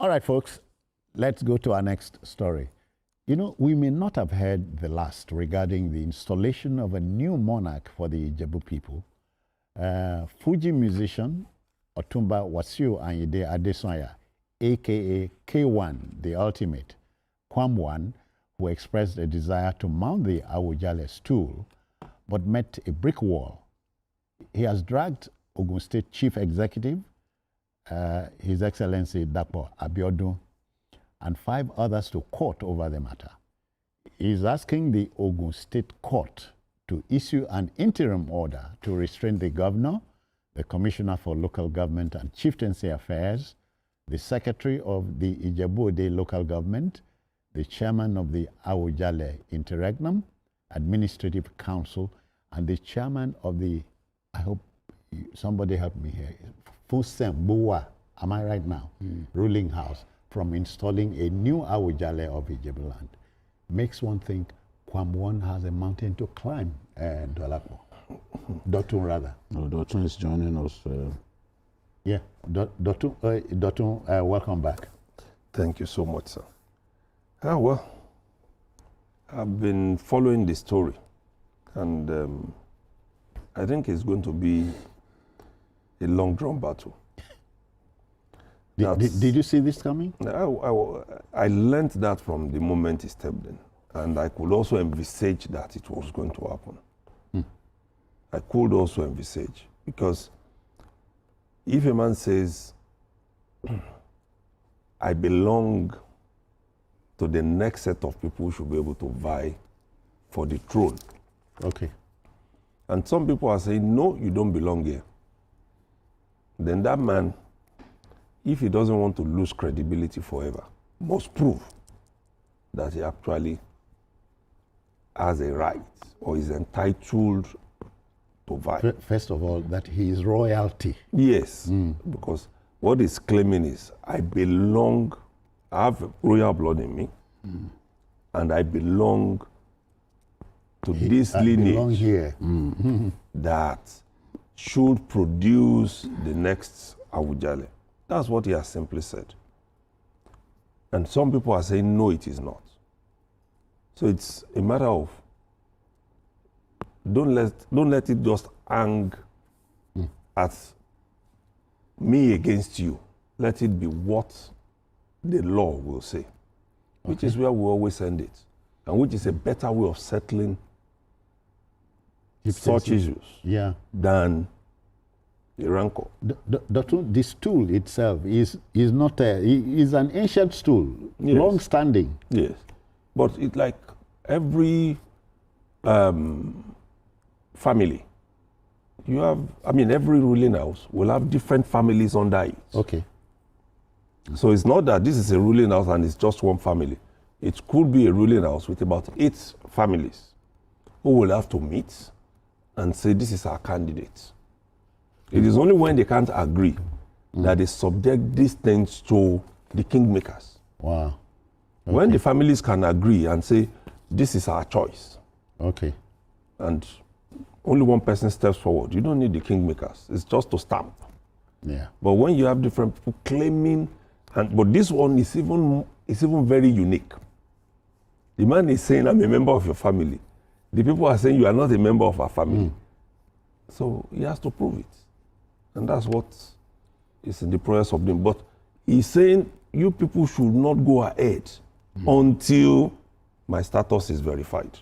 All right, folks, let's go to our next story. You know, we may not have heard the last regarding the installation of a new monarch for the Ijebu people. Fuji musician Otumba Wasiu Ayinde Adesanya, a.k.a. K1, the ultimate, Kwam1, who expressed a desire to mount the Awujale Stool, but met a brick wall. He has dragged Ogun State Chief Executive, His Excellency Dapo Abiodun, and 5 others to court over the matter. He is asking the Ogun State Court to issue an interim order to restrain the governor, the Commissioner for Local Government and Chieftaincy Affairs, the Secretary of the Ijebu-Ode Local Government, the Chairman of the Awujale Interregnum Administrative Council, and the Chairman of the, I hope somebody help me here, Fusem Buwa, am I right now? Ruling House, from installing a new Awujale of Ijebu land. Makes one think Kwam1 has a mountain to climb, Dolapo. Dotun, rather. No, Dotun is joining us. Yeah, Dotun, welcome back. Thank you so much, sir. Well, I've been following the story, and I think it's going to be a long-drawn battle. Did you see this coming? I learned that from the moment he stepped in, and I could also envisage that it was going to happen. I could also envisage, because if a man says, I belong to the next set of people who should be able to vie for the throne. Okay. And some people are saying, no, you don't belong here. Then that man, if he doesn't want to lose credibility forever, must prove that he actually has a right or is entitled to vie. First of all, that he is royalty. Yes, because what he's claiming is, I belong, I have royal blood in me, and I belong to this lineage belong here. that should produce the next Awujale. That's what he has simply said. And some people are saying, no, it is not. So it's a matter of, don't let it just hang at me against you. Let it be what the law will say, which is where we always end it, and which is a better way of settling such issues than the rancor. The stool itself is not is an ancient stool, long standing. Yes, but it's like every family. You have, every ruling house will have different families under it. Okay. So it's not that this is a ruling house and it's just one family. It could be a ruling house with about 8 families who will have to meet and say, this is our candidate. It is only when they can't agree that they subject these things to the kingmakers. Wow. Okay. When the families can agree and say, this is our choice. Okay. And only one person steps forward, you don't need the kingmakers. It's just to stamp. Yeah. But when you have different people claiming, but this one is even very unique. The man is saying, I'm a member of your family. The people are saying, you are not a member of our family. So he has to prove it. And that's what is in the process of doing. But he's saying, you people should not go ahead until my status is verified.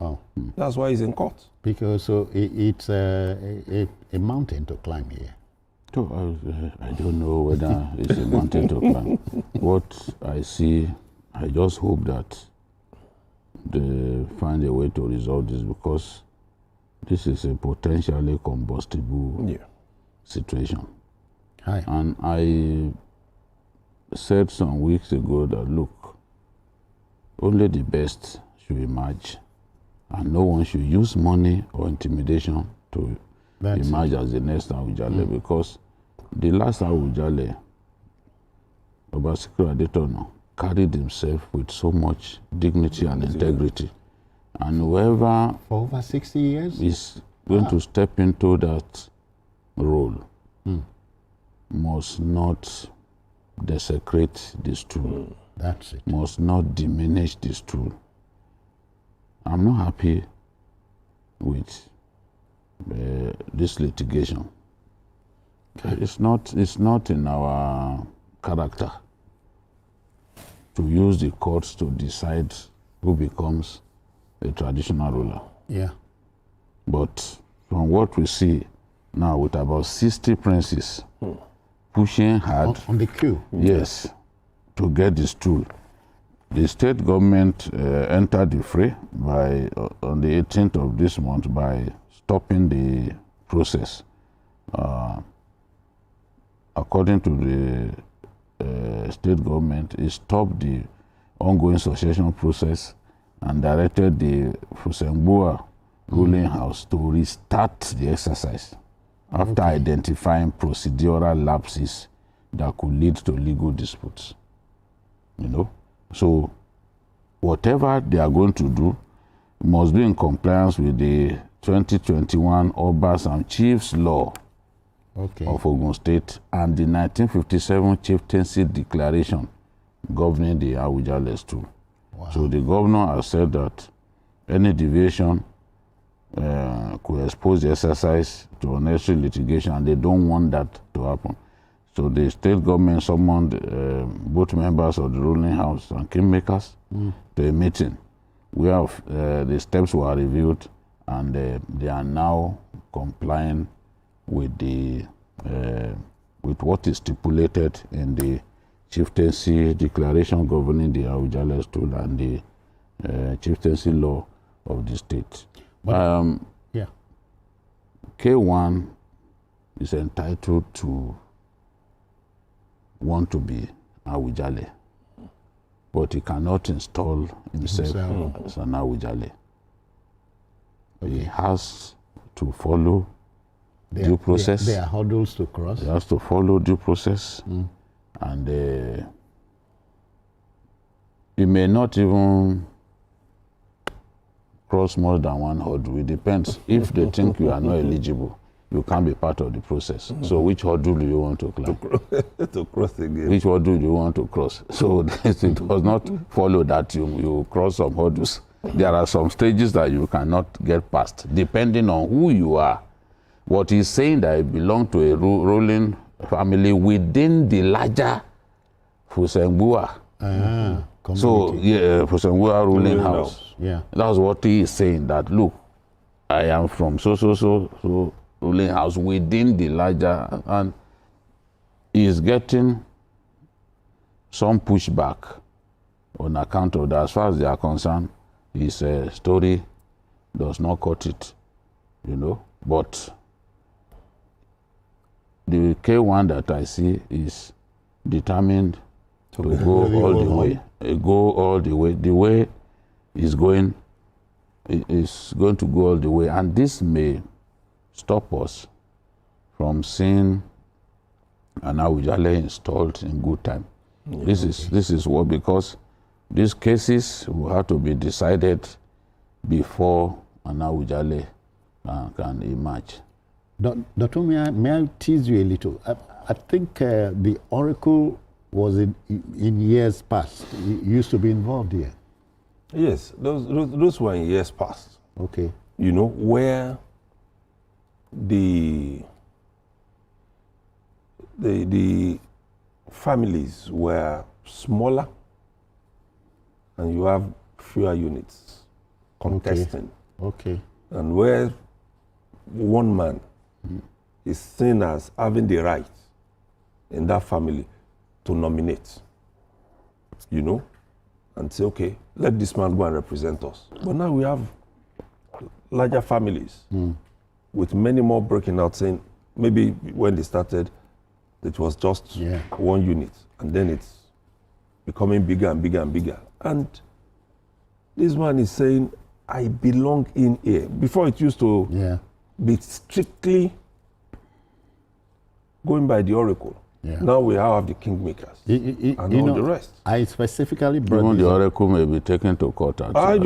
Oh. That's why he's in court. Because so it's a mountain to climb here. I don't know whether it's a mountain to climb. What I see, I just hope that they find a way to resolve this, because this is a potentially combustible situation. Hi. And I said some weeks ago that, look, only the best should emerge, and no one should use money or intimidation to emerge as the next Awujale, because the last Awujale, Obasikiru Adetono, carried himself with so much dignity and integrity. And whoever for over 60 years is going to step into that role must not desecrate the stool. That's it. Must not diminish the stool. I'm not happy with this litigation. It's not in our character to use the courts to decide who becomes a traditional ruler. Yeah. But from what we see now, with about 60 princes pushing hard, On the queue. yes, to get the stool, the state government entered the fray by on the 18th of this month by stopping the process. According to the state government, it stopped the ongoing succession process and directed the Fusengbua ruling house to restart the exercise after identifying procedural lapses that could lead to legal disputes. You know, so whatever they are going to do must be in compliance with the 2021 Obas and Chiefs Law of Ogun State and the 1957 Chieftaincy Declaration governing the Awujale Stool. Wow. So the governor has said that any deviation could expose the exercise to unnecessary litigation, and they don't want that to happen. So the state government summoned both members of the ruling house and kingmakers to a meeting where the steps were reviewed, and they are now complying with the with what is stipulated in the Chieftaincy Declaration governing the Awujale Stool and the Chieftaincy Law of the state. Yeah. K1 is entitled to want to be Awujale, but he cannot install himself as an Awujale. He has to follow due process. There are hurdles to cross. He has to follow due process, and he may not even cross more than one hurdle. It depends. If they think you are not eligible, you can't be part of the process. So which hurdle do you want to climb? To cross again. Which hurdle do you want to cross? So it does not follow that you cross some hurdles. There are some stages that you cannot get past, depending on who you are. What he's saying that he belongs to a ruling family within the larger Fusengbua. So, yeah, Fusengbua ruling house. Yeah. That's what he is saying, that look, I am from so ruling house within the larger, and he is getting some pushback on account of that. As far as they are concerned, his story does not cut it, you know. But the K1 that I see is determined to go all the way. Go all the way. The way is going to go all the way, and this may stop us from seeing an Awujale installed in good time. Yeah, this is what, because these cases will have to be decided before an Awujale can emerge. Dr. May I tease you a little? I think the Oracle was in years past. You used to be involved here. Yes, those were in years past. Okay. You know, where the families were smaller and you have fewer units contesting. Okay. And where one man is seen as having the right in that family to nominate, you know, and say, okay, let this man go and represent us. But now we have larger families with many more breaking out, saying maybe when they started, it was just one unit, and then it's becoming bigger and bigger and bigger. And this man is saying, I belong in here. Before it used to be strictly going by the Oracle. Yeah. Now we have the kingmakers and all the rest. I specifically brought even the Oracle may be taken to court. That's where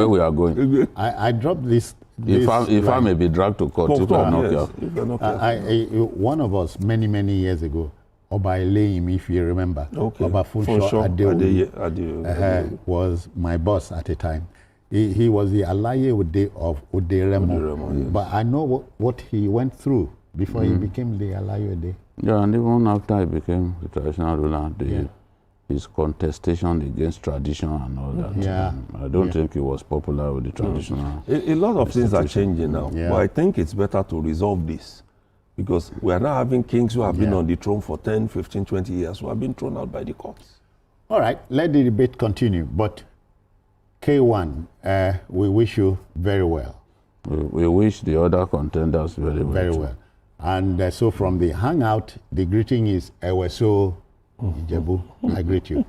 we are going. I dropped this. If I may be dragged to court, if I'm not careful. One of us many years ago Oba Eleim, if you remember. Okay. Oba Funsho Adeoye Adeoye. was my boss at the time. He was the Alaye Ode of Oderemo. Yes. But I know what he went through before he became the Alaye Ode. Yeah, and even after he became the traditional ruler, his contestation against tradition and all that. Yeah. I don't think he was popular with the traditional. A lot of things are changing now. Yeah. But I think it's better to resolve this. Because we are now having kings who have been on the throne for 10, 15, 20 years who have been thrown out by the courts. All right, let the debate continue. But K1, we wish you very well. We wish the other contenders very well. Very well. And so from the hangout, the greeting is Eweso Ijebu. I greet you.